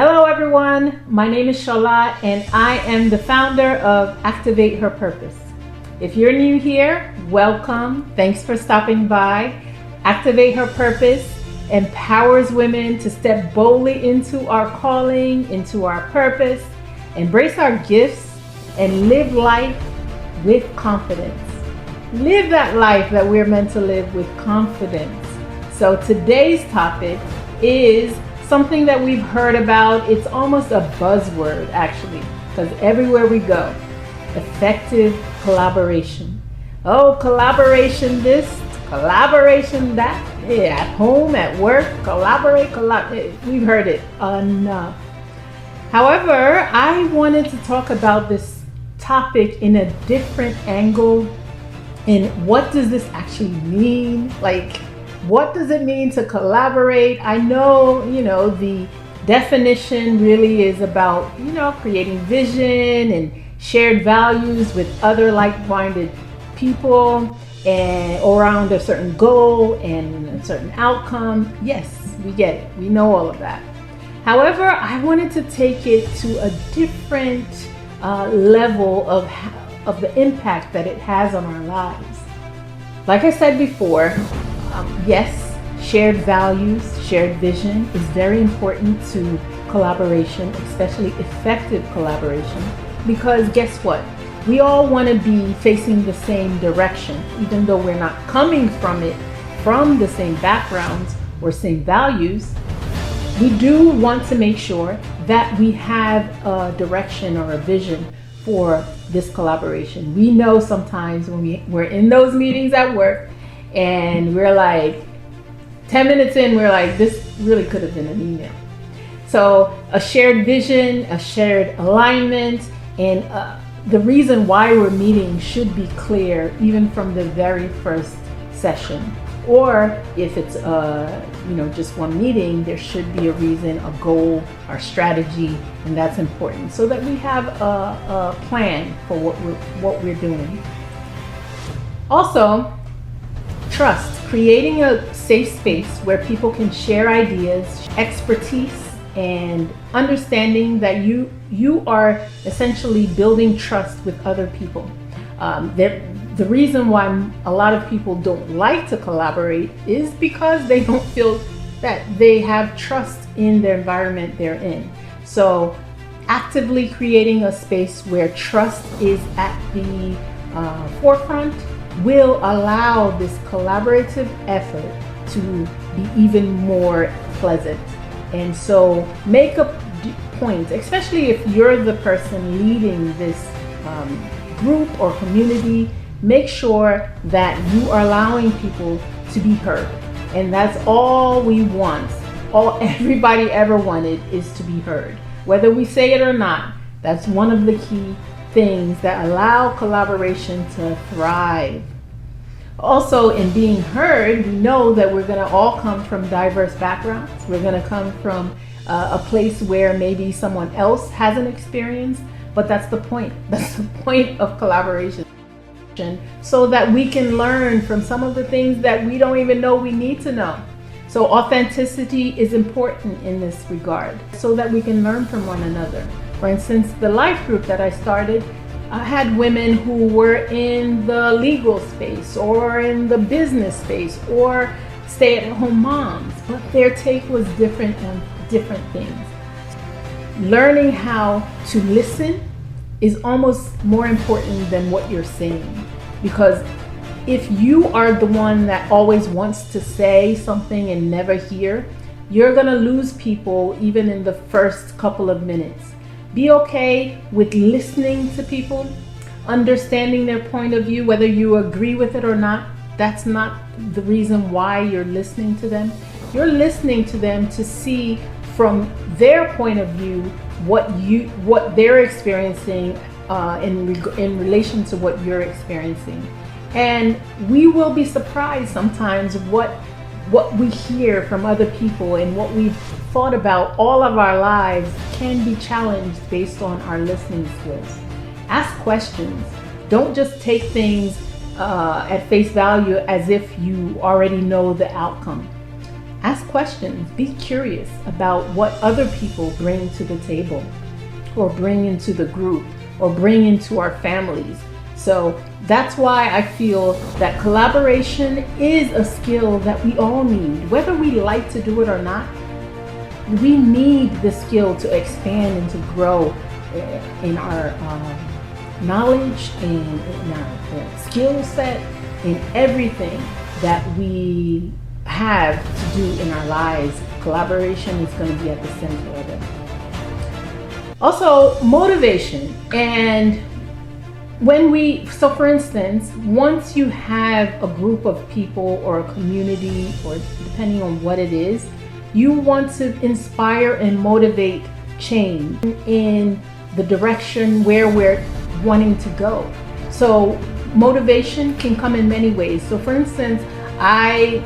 Hello everyone, my name is Shala and I am the founder of Activate Her Purpose. If you're new here, welcome. Thanks for stopping by. Activate Her Purpose empowers women to step boldly into our calling, into our purpose, embrace our gifts, and live life with confidence. Live that life that we're meant to live with confidence. So today's topic is something that we've heard about. It's almost a buzzword actually, because everywhere we go, effective collaboration. Oh, collaboration this, collaboration that, yeah, at home, at work, collaborate. We've heard it enough. However, I wanted to talk about this topic in a different angle. And what does this actually mean? What does it mean to collaborate? I know, the definition really is about, creating vision and shared values with other like-minded people and around a certain goal and a certain outcome. Yes, we get it. We know all of that. However, I wanted to take it to a different level of the impact that it has on our lives. Like I said before, yes, shared values, shared vision is very important to collaboration, especially effective collaboration, because guess what? We all want to be facing the same direction, even though we're not coming from the same backgrounds or same values. We do want to make sure that we have a direction or a vision for this collaboration. We know sometimes when we're in those meetings at work and we're like 10 minutes in, we're like, this really could have been an email. So a shared vision, a shared alignment, and the reason why we're meeting should be clear even from the very first session. Or if it's just one meeting, there should be a reason, a goal, our strategy, and that's important so that we have a plan for what we're doing. Also, trust, creating a safe space where people can share ideas, expertise, and understanding that you are essentially building trust with other people. The reason why a lot of people don't like to collaborate is because they don't feel that they have trust in the environment they're in. So actively creating a space where trust is at the forefront will allow this collaborative effort to be even more pleasant. And so make a point, especially if you're the person leading this group or community, make sure that you are allowing people to be heard. And that's all we want. All everybody ever wanted is to be heard. Whether we say it or not, that's one of the key things that allow collaboration to thrive. Also, in being heard, we know that we're going to all come from diverse backgrounds. We're going to come from a place where maybe someone else hasn't experienced, but that's the point. That's the point of collaboration, so that we can learn from some of the things that we don't even know we need to know. So authenticity is important in this regard, so that we can learn from one another. For instance, the life group that I started, I had women who were in the legal space or in the business space or stay-at-home moms, but their take was different on different things. Learning how to listen is almost more important than what you're saying, because if you are the one that always wants to say something and never hear, you're gonna lose people even in the first couple of minutes. Be okay with listening to people, understanding their point of view, whether you agree with it or not. That's not the reason why you're listening to them. You're listening to them to see from their point of view what they're experiencing in relation to what you're experiencing. And we will be surprised sometimes what we hear from other people, and what we've thought about all of our lives can be challenged based on our listening skills. Ask questions. Don't just take things at face value as if you already know the outcome. Ask questions. Be curious about what other people bring to the table, or bring into the group, or bring into our families. So that's why I feel that collaboration is a skill that we all need. Whether we like to do it or not, we need the skill to expand and to grow in our knowledge and in our skill set, in everything that we have to do in our lives. Collaboration is going to be at the center of it. Also, motivation. And so for instance, once you have a group of people or a community, or depending on what it is, you want to inspire and motivate change in the direction where we're wanting to go. So motivation can come in many ways. So for instance, I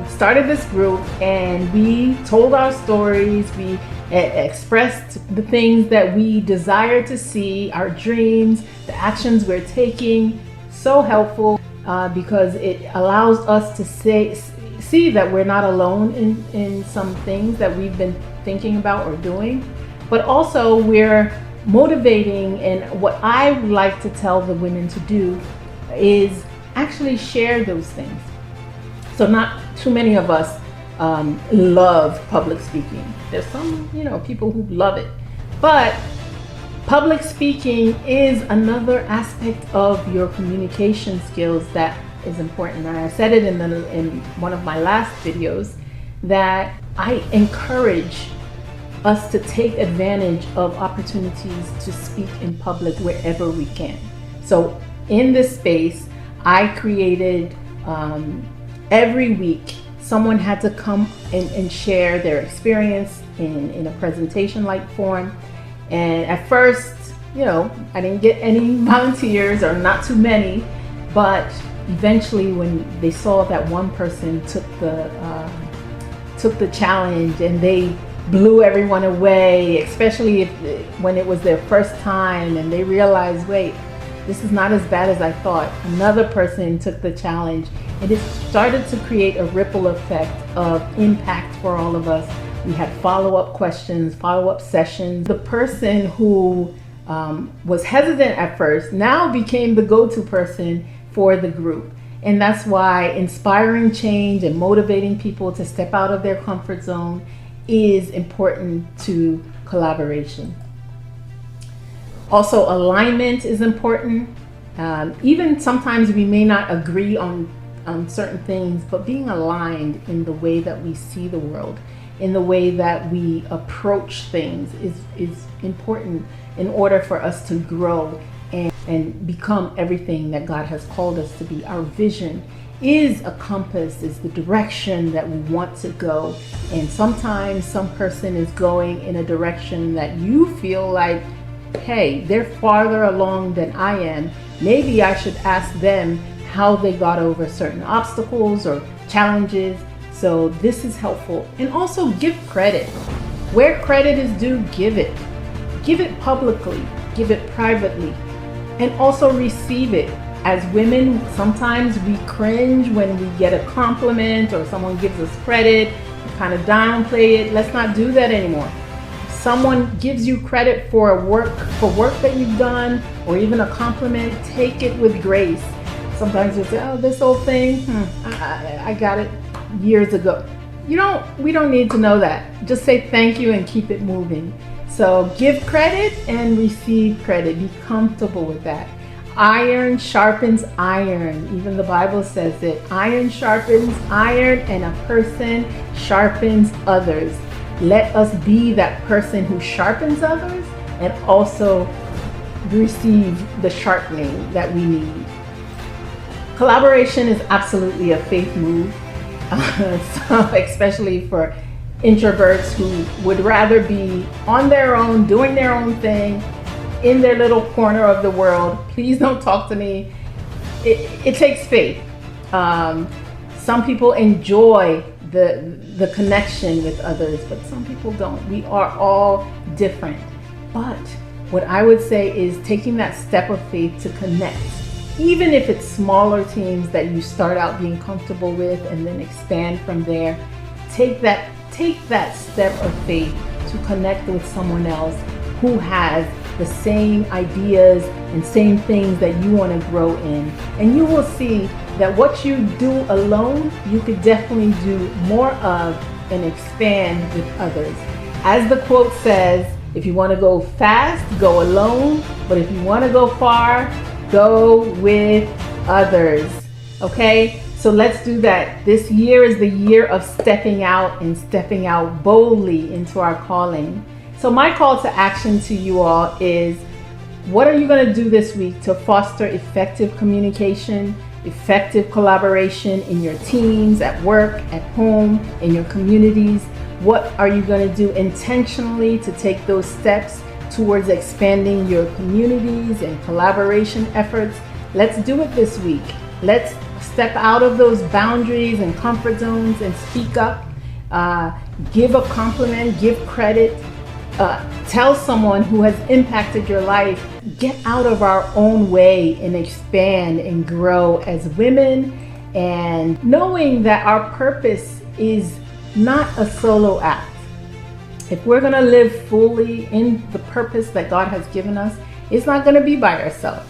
started this group and we told our stories, we expressed the things that we desire to see, our dreams, the actions we're taking. So helpful because it allows us to see that we're not alone in some things that we've been thinking about or doing, but also we're motivating. And what I like to tell the women to do is actually share those things. So not too many of us love public speaking. There's some, people who love it, but public speaking is another aspect of your communication skills that is important. And I said it in one of my last videos that I encourage us to take advantage of opportunities to speak in public wherever we can. So in this space, I created every week someone had to come and share their experience in a presentation-like form. And at first, I didn't get any volunteers, or not too many, but eventually when they saw that one person took the challenge and they blew everyone away, especially when it was their first time and they realized, wait, this is not as bad as I thought. Another person took the challenge, and it started to create a ripple effect of impact for all of us. We had follow-up questions, follow-up sessions. The person who was hesitant at first now became the go-to person for the group. And that's why inspiring change and motivating people to step out of their comfort zone is important to collaboration. Also, alignment is important. Even sometimes we may not agree on certain things, but being aligned in the way that we see the world, in the way that we approach things is important in order for us to grow and become everything that God has called us to be. Our vision is a compass, is the direction that we want to go. And sometimes some person is going in a direction that you feel like, hey, they're farther along than I am. Maybe I should ask them how they got over certain obstacles or challenges. So this is helpful. And also give credit. Where credit is due, give it. Give it publicly, give it privately, and also receive it. As women, sometimes we cringe when we get a compliment or someone gives us credit, we kind of downplay it. Let's not do that anymore. If someone gives you credit for work that you've done, or even a compliment, take it with grace. Sometimes we say, oh, this old thing, I got it years ago. We don't need to know that. Just say thank you and keep it moving. So give credit and receive credit. Be comfortable with that. Iron sharpens iron. Even the Bible says it. Iron sharpens iron, and a person sharpens others. Let us be that person who sharpens others and also receive the sharpening that we need. Collaboration is absolutely a faith move, especially for introverts who would rather be on their own, doing their own thing, in their little corner of the world. Please don't talk to me. It takes faith. Some people enjoy the connection with others, but some people don't. We are all different. But what I would say is taking that step of faith to connect, even if it's smaller teams that you start out being comfortable with and then expand from there. take that step of faith to connect with someone else who has the same ideas and same things that you want to grow in. And you will see that what you do alone, you could definitely do more of and expand with others. As the quote says, if you want to go fast, go alone. But if you want to go far, go with others. Okay? So let's do that. This year is the year of stepping out and stepping out boldly into our calling. So my call to action to you all is, what are you going to do this week to foster effective communication, effective collaboration in your teams, at work, at home, in your communities? What are you going to do intentionally to take those steps towards expanding your communities and collaboration efforts? Let's do it this week. Let's step out of those boundaries and comfort zones and speak up. Give a compliment, give credit. Tell someone who has impacted your life. Get out of our own way and expand and grow as women, and knowing that our purpose is not a solo act. If we're going to live fully in the purpose that God has given us, it's not going to be by ourselves.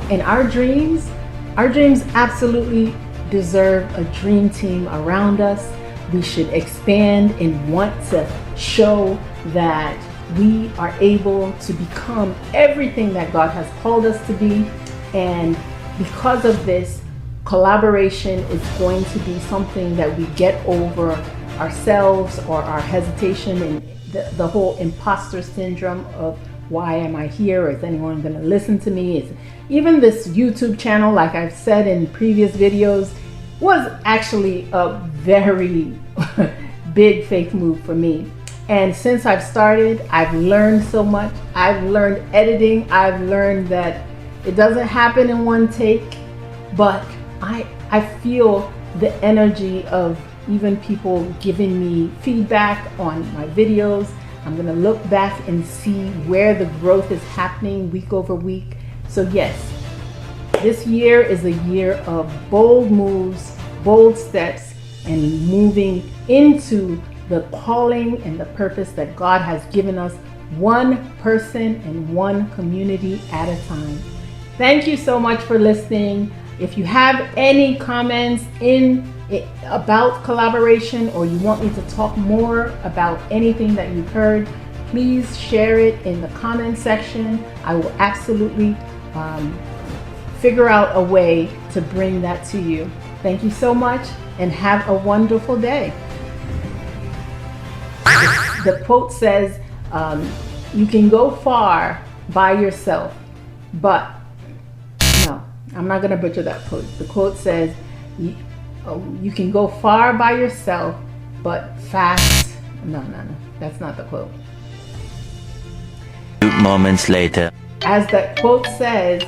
And our dreams absolutely deserve a dream team around us. We should expand and want to show that we are able to become everything that God has called us to be. And because of this, collaboration is going to be something that we get over ourselves, or our hesitation and the whole imposter syndrome of, why am I here? Or is anyone going to listen to me? Even this YouTube channel, like I've said in previous videos, was actually a very big faith move for me. And since I've started, I've learned so much. I've learned editing. I've learned that it doesn't happen in one take, but I feel the energy of even people giving me feedback on my videos. I'm going to look back and see where the growth is happening week over week. So yes, this year is a year of bold moves, bold steps, and moving into the calling and the purpose that God has given us, one person and one community at a time. Thank you so much for listening. If you have any comments about collaboration, or you want me to talk more about anything that you've heard, please share it in the comment section. I will absolutely figure out a way to bring that to you. Thank you so much, and have a wonderful day. The quote says, you can go far by yourself, but no, I'm not going to butcher that quote. The quote says, you can go far by yourself, but fast. No, that's not the quote. 2 moments later. As that quote says,